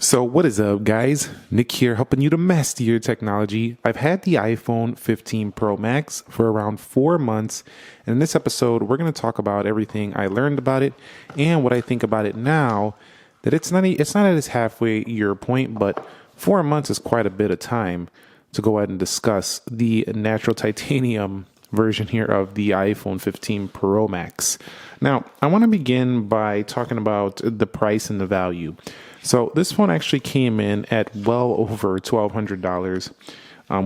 So what is up, guys? Nick here, helping you to master your technology. I've had the iPhone 15 Pro Max for around 4 months, and in this episode we're going to talk about everything I learned about it and what I think about it now. That it's not at its halfway year point, but 4 months is quite a bit of time to go ahead and discuss the natural titanium version here of the iPhone 15 Pro Max. Now, I want to begin by talking about the price and the value. So this phone actually came in at well over $1,200.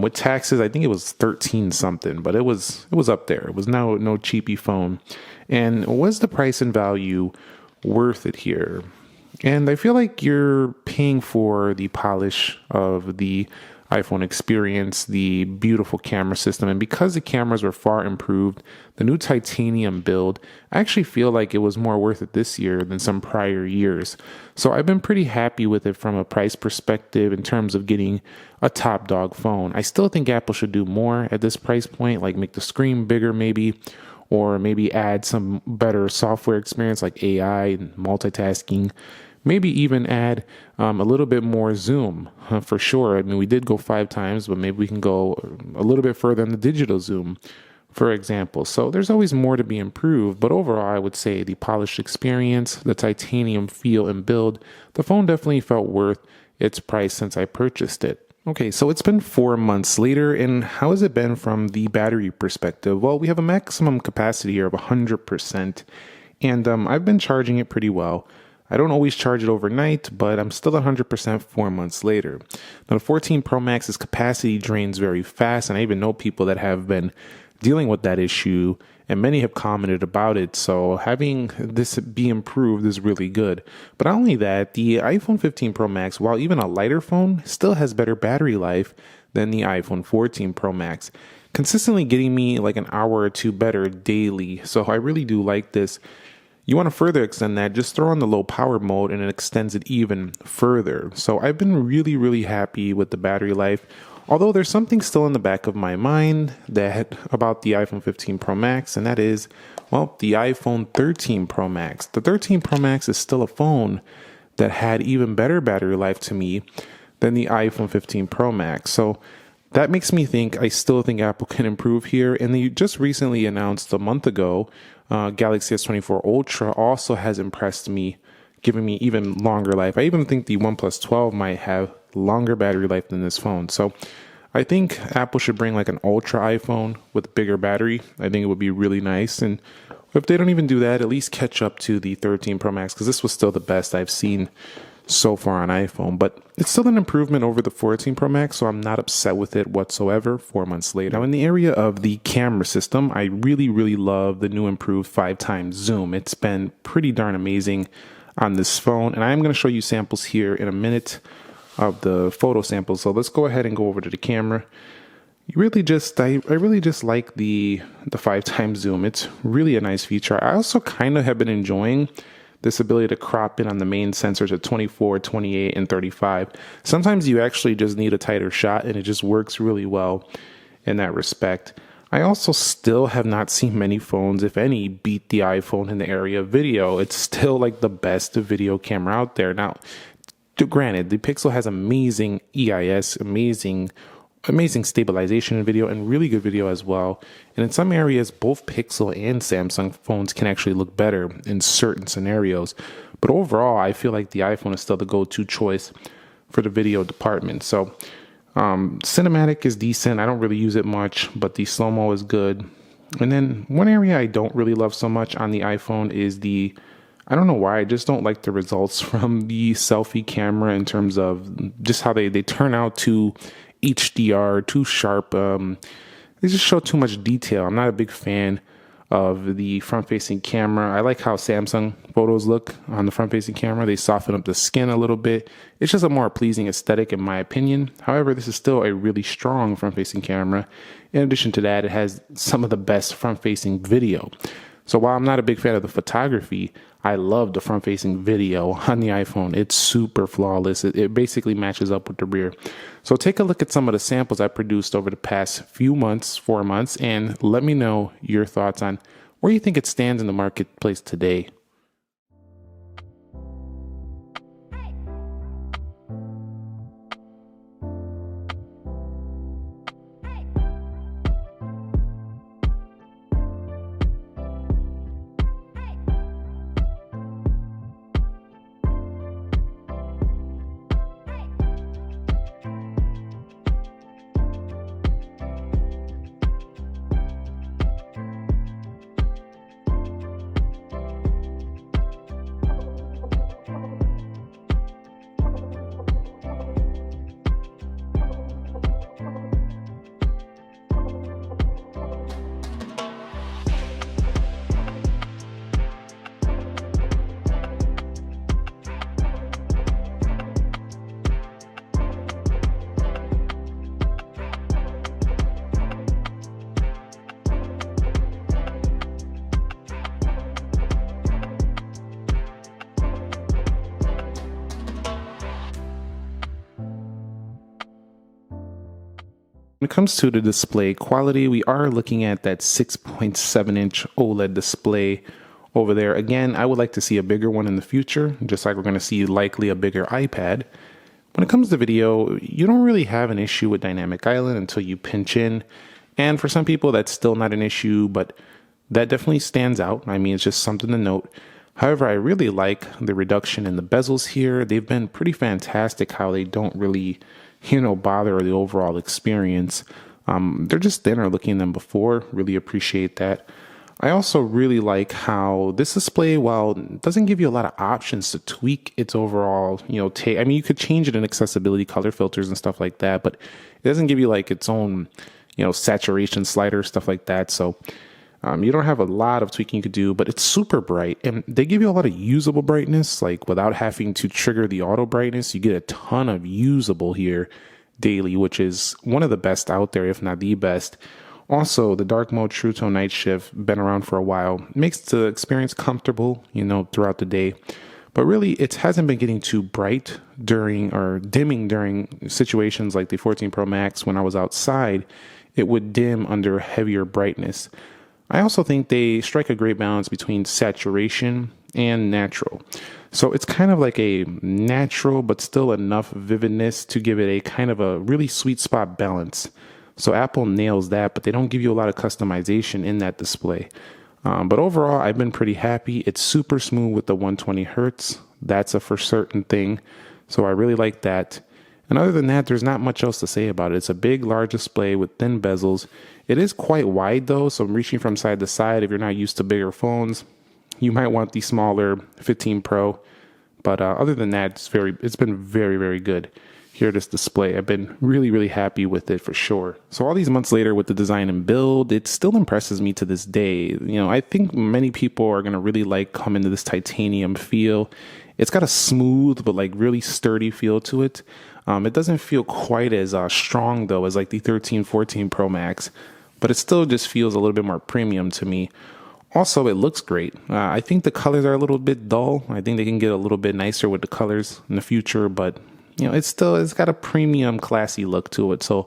With taxes, I think it was 13 something, but it was up there. It was no cheapy phone. And was the price and value worth it here? And I feel like you're paying for the polish of the iPhone experience, the beautiful camera system, and because the cameras were far improved, the new titanium build, I actually feel like it was more worth it this year than some prior years. So I've been pretty happy with it from a price perspective in terms of getting a top dog phone. I still think Apple should do more at this price point, like make the screen bigger maybe, or maybe add some better software experience like AI and multitasking. Maybe even add a little bit more zoom for sure. I mean, we did go 5 times, but maybe we can go a little bit further in the digital zoom, for example. So there's always more to be improved. But overall, I would say the polished experience, the titanium feel and build, the phone definitely felt worth its price since I purchased it. Okay, so it's been 4 months later, and how has it been from the battery perspective? Well, we have a maximum capacity here of 100%, and I've been charging it pretty well. I don't always charge it overnight, but I'm still 100% 4 months later. Now, the 14 Pro Max's capacity drains very fast, and I even know people that have been dealing with that issue, and many have commented about it. So having this be improved is really good. But not only that, the iPhone 15 Pro Max, while even a lighter phone, still has better battery life than the iPhone 14 Pro Max, consistently getting me like an hour or two better daily. So I really do like this. You want to further extend that, just throw on the low power mode and it extends it even further. So I've been really happy with the battery life. Although there's something still in the back of my mind that about the iPhone 15 Pro Max, and that is, well, the iPhone 13 Pro Max. The 13 Pro Max is still a phone that had even better battery life to me than the iPhone 15 Pro Max. So that makes me think, I still think Apple can improve here. And they just recently announced a month ago, Galaxy S24 Ultra also has impressed me, giving me even longer life. I even think the OnePlus 12 might have longer battery life than this phone. So I think Apple should bring like an Ultra iPhone with bigger battery. I think it would be really nice. And if they don't even do that, at least catch up to the 13 Pro Max, because this was still the best I've seen so far on iPhone, but it's still an improvement over the 14 Pro Max, so I'm not upset with it whatsoever 4 months later. Now, in the area of the camera system, I really love the new improved 5x zoom. It's been pretty darn amazing on this phone, and I'm going to show you samples here in a minute of the photo samples. So let's go ahead and go over to the camera. I really just like the 5x zoom. It's really a nice feature. I also kind of have been enjoying this ability to crop in on the main sensors at 24, 28, and 35. Sometimes you actually just need a tighter shot, and it just works really well in that respect. I also still have not seen many phones, if any, beat the iPhone in the area of video. It's still like the best video camera out there. Now, granted, the Pixel has amazing EIS, amazing stabilization in video, and really good video as well. And in some areas, both Pixel and Samsung phones can actually look better in certain scenarios. But overall, I feel like the iPhone is still the go-to choice for the video department. So cinematic is decent. I don't really use it much, but the slow-mo is good. And then one area I don't really love so much on the iPhone is I don't know why, I just don't like the results from the selfie camera in terms of just how they turn out too HDR, too sharp. They just show too much detail. I'm not a big fan of the front-facing camera. I like how Samsung photos look on the front-facing camera. They soften up the skin a little bit. It's just a more pleasing aesthetic in my opinion. However, this is still a really strong front-facing camera. In addition to that, it has some of the best front-facing video. So while I'm not a big fan of the photography, I love the front-facing video on the iPhone. It's super flawless. It basically matches up with the rear. So take a look at some of the samples I produced over the past few months, 4 months, and let me know your thoughts on where you think it stands in the marketplace today. When it comes to the display quality, we are looking at that 6.7-inch OLED display over there. Again, I would like to see a bigger one in the future, just like we're going to see likely a bigger iPad. When it comes to video, you don't really have an issue with dynamic island until you pinch in. And for some people, that's still not an issue, but that definitely stands out. I mean, it's just something to note. However, I really like the reduction in the bezels here. They've been pretty fantastic how they don't really, bother the overall experience. They're just thinner looking than before. Really appreciate that. I also really like how this display, while it doesn't give you a lot of options to tweak its overall, take. I mean, you could change it in accessibility, color filters and stuff like that, but it doesn't give you like its own, saturation slider, stuff like that. So you don't have a lot of tweaking you could do, but it's super bright and they give you a lot of usable brightness, like without having to trigger the auto brightness. You get a ton of usable here daily, which is one of the best out there, if not the best. Also, the dark mode true tone night shift, been around for a while, makes the experience comfortable, throughout the day. But really, it hasn't been getting too bright dimming during situations like the 14 Pro Max. When I was outside, it would dim under heavier brightness. I also think they strike a great balance between saturation and natural. So it's kind of like a natural, but still enough vividness to give it a kind of a really sweet spot balance. So Apple nails that, but they don't give you a lot of customization in that display. But overall, I've been pretty happy. It's super smooth with the 120 hertz. That's a for certain thing. So I really like that. And other than that, there's not much else to say about it. It's a big, large display with thin bezels. It is quite wide though, so I'm reaching from side to side. If you're not used to bigger phones, you might want the smaller 15 Pro. But other than that, it's been very, very good. Here, this display, I've been really, really happy with it for sure. So all these months later with the design and build, it still impresses me to this day. I think many people are going to really come into this titanium feel. It's got a smooth, but really sturdy feel to it. It doesn't feel quite as strong though as like the 13, 14 Pro Max, but it still just feels a little bit more premium to me. Also, it looks great. I think the colors are a little bit dull. I think they can get a little bit nicer with the colors in the future, but it's got a premium, classy look to it. So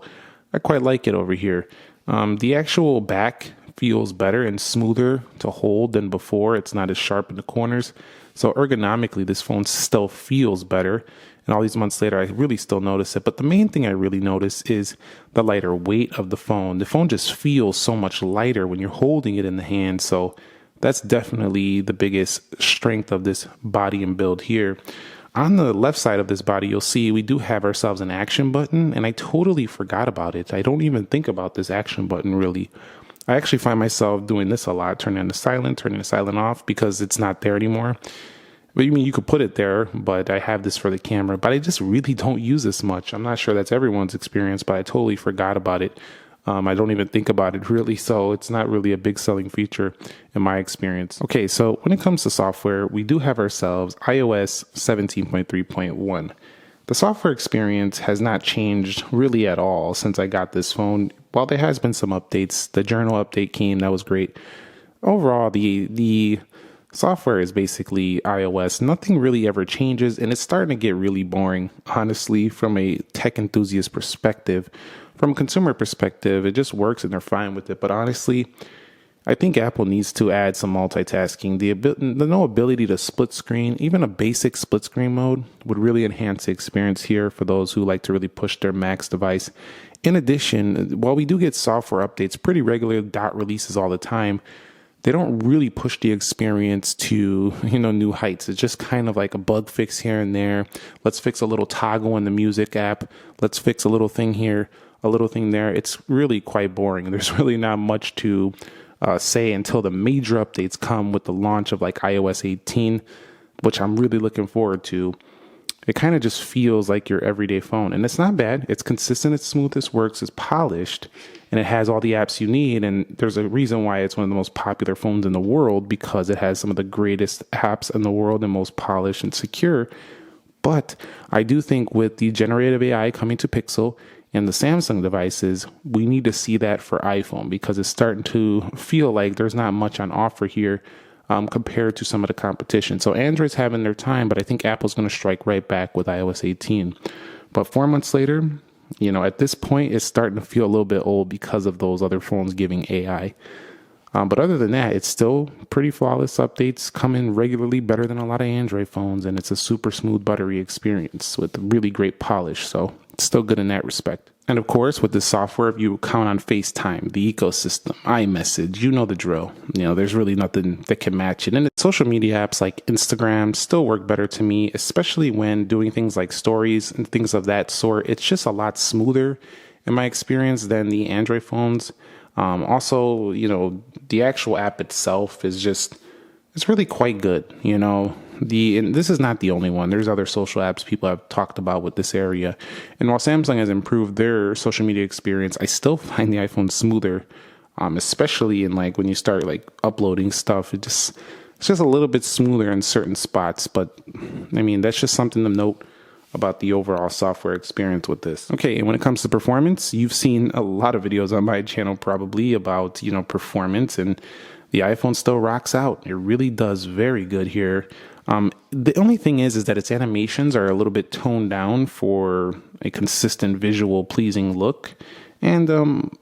I quite like it over here. The actual back feels better and smoother to hold than before. It's not as sharp in the corners. So ergonomically, this phone still feels better. And all these months later, I really still notice it. But the main thing I really notice is the lighter weight of the phone. The phone just feels so much lighter when you're holding it in the hand. So that's definitely the biggest strength of this body and build here. On the left side of this body, you'll see we do have ourselves an action button, and I totally forgot about it. I don't even think about this action button really. I actually find myself doing this a lot, turning the silent off because it's not there anymore. But you could put it there, but I have this for the camera, but I just really don't use this much. I'm not sure that's everyone's experience, but I totally forgot about it. I don't even think about it really, so it's not really a big selling feature in my experience. Okay, so when it comes to software, we do have ourselves iOS 17.3.1. The software experience has not changed really at all since I got this phone. While there has been some updates, the journal update came, that was great. Overall, the software is basically iOS. Nothing really ever changes, and it's starting to get really boring, honestly, from a tech enthusiast perspective. From a consumer perspective, it just works and they're fine with it. But honestly, I think Apple needs to add some multitasking. The no ability to split screen, even a basic split screen mode, would really enhance the experience here for those who like to really push their Max device. In addition, while we do get software updates pretty regular, dot releases all the time, they don't really push the experience to, new heights. It's just kind of like a bug fix here and there. Let's fix a little toggle in the music app. Let's fix a little thing here, a little thing there. It's really quite boring. There's really not much to say until the major updates come with the launch of iOS 18, which I'm really looking forward to. It kind of just feels like your everyday phone. And it's not bad. It's consistent, it's smooth, it works, it's polished, and it has all the apps you need. And there's a reason why it's one of the most popular phones in the world, because it has some of the greatest apps in the world and most polished and secure. But I do think with the generative AI coming to Pixel and the Samsung devices, we need to see that for iPhone, because it's starting to feel like there's not much on offer here compared to some of the competition. So Android's having their time, but I think Apple's going to strike right back with iOS 18. But 4 months later, At this point, it's starting to feel a little bit old because of those other phones giving AI. But other than that, it's still pretty flawless. Updates come in regularly, better than a lot of Android phones, and it's a super smooth, buttery experience with really great polish. So it's still good in that respect. And of course, with the software, if you count on FaceTime, the ecosystem, iMessage, you know the drill. There's really nothing that can match it. And the social media apps like Instagram still work better to me, especially when doing things like stories and things of that sort. It's just a lot smoother in my experience than the Android phones. Also, the actual app itself is it's really quite good. And this is not the only one. There's other social apps people have talked about with this area. And while Samsung has improved their social media experience, I still find the iPhone smoother, especially in when you start uploading stuff. It's just a little bit smoother in certain spots. But that's just something to note about the overall software experience with this. Okay, and when it comes to performance, you've seen a lot of videos on my channel probably about, performance, and the iPhone still rocks out. It really does very good here. The only thing is that its animations are a little bit toned down for a consistent visual pleasing look. And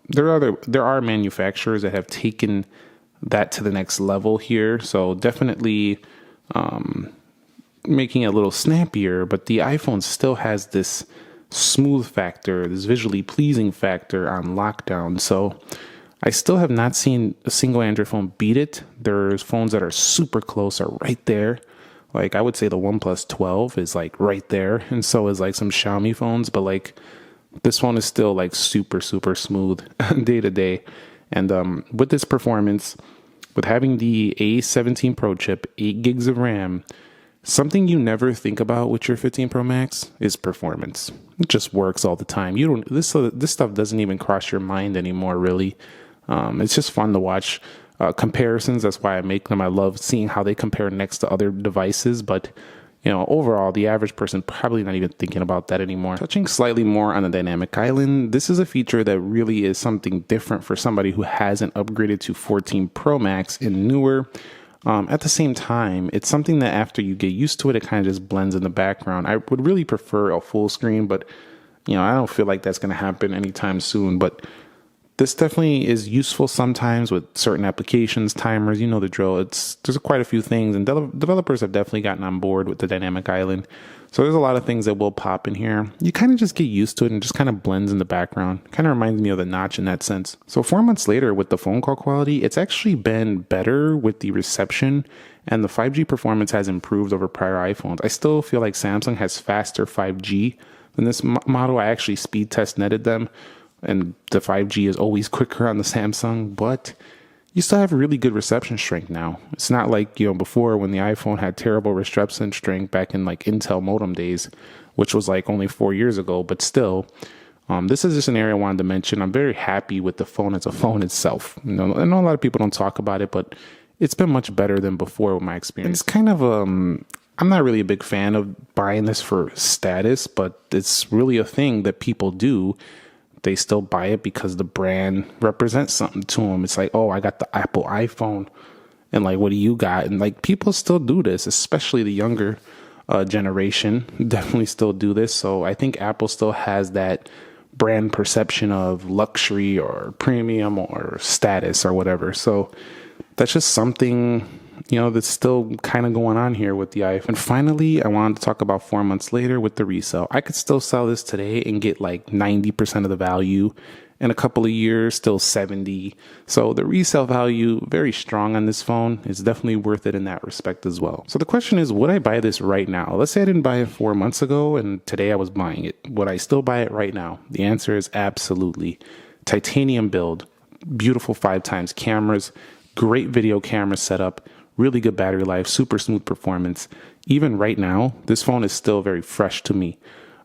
there are manufacturers that have taken that to the next level here. So definitely making it a little snappier, but the iPhone still has this smooth factor, this visually pleasing factor on lockdown. So I still have not seen a single Android phone beat it. There's phones that are super close, are right there. I would say the OnePlus 12 is right there, and so is some Xiaomi phones, but this phone is still super, super smooth day to day. And with this performance, with having the A17 Pro chip, 8 gigs of RAM, something you never think about with your 15 Pro Max is performance. It just works all the time. This stuff doesn't even cross your mind anymore, really. It's just fun to watch comparisons. That's why I make them. I love seeing how they compare next to other devices. But overall, the average person probably not even thinking about that anymore. Touching slightly more on the dynamic island, this is a feature that really is something different for somebody who hasn't upgraded to 14 Pro Max and newer. At the same time, it's something that after you get used to it, it kind of just blends in the background. I would really prefer a full screen, but I don't feel like that's going to happen anytime soon. But this definitely is useful sometimes with certain applications, timers, the drill. There's quite a few things, and developers have definitely gotten on board with the dynamic island. So there's a lot of things that will pop in here. You kind of just get used to it and just kind of blends in the background. Kind of reminds me of the Notch in that sense. So 4 months later with the phone call quality, it's actually been better with the reception, and the 5G performance has improved over prior iPhones. I still feel like Samsung has faster 5G than this model. I actually speed test netted them, and the 5G is always quicker on the Samsung, but you still have really good reception strength now. It's not like, before when the iPhone had terrible reception strength back in Intel modem days, which was only 4 years ago, but still, this is just an area I wanted to mention. I'm very happy with the phone as a phone itself. I know a lot of people don't talk about it, but it's been much better than before with my experience. It's kind of, I'm not really a big fan of buying this for status, but it's really a thing that people do. They still buy it because the brand represents something to them. It's oh, I got the Apple iPhone, and what do you got? And people still do this, especially the younger generation definitely still do this. So I think Apple still has that brand perception of luxury or premium or status or whatever. So that's just something, that's still kind of going on here with the iPhone. And finally, I wanted to talk about 4 months later with the resale. I could still sell this today and get 90% of the value. In a couple of years, still 70. So the resale value, very strong on this phone. It's definitely worth it in that respect as well. So the question is, would I buy this right now? Let's say I didn't buy it 4 months ago and today I was buying it. Would I still buy it right now? The answer is absolutely. Titanium build, beautiful 5x cameras, great video camera setup, really good battery life, super smooth performance. Even right now, this phone is still very fresh to me.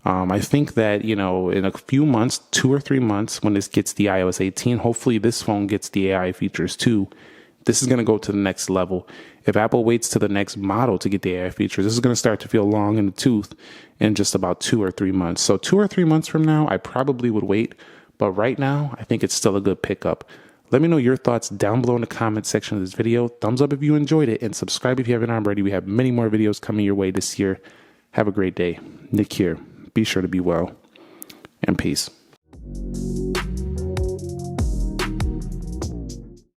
I think that, in a few months, 2 or 3 months, when this gets the iOS 18, hopefully this phone gets the AI features too. This is going to go to the next level. If Apple waits to the next model to get the AI features, this is going to start to feel long in the tooth in just about 2 or 3 months. So 2 or 3 months from now, I probably would wait. But right now, I think it's still a good pickup. Let me know your thoughts down below in the comment section of this video. Thumbs up if you enjoyed it, and subscribe if you haven't already. We have many more videos coming your way this year. Have a great day. Nick here. Be sure to be well, and peace.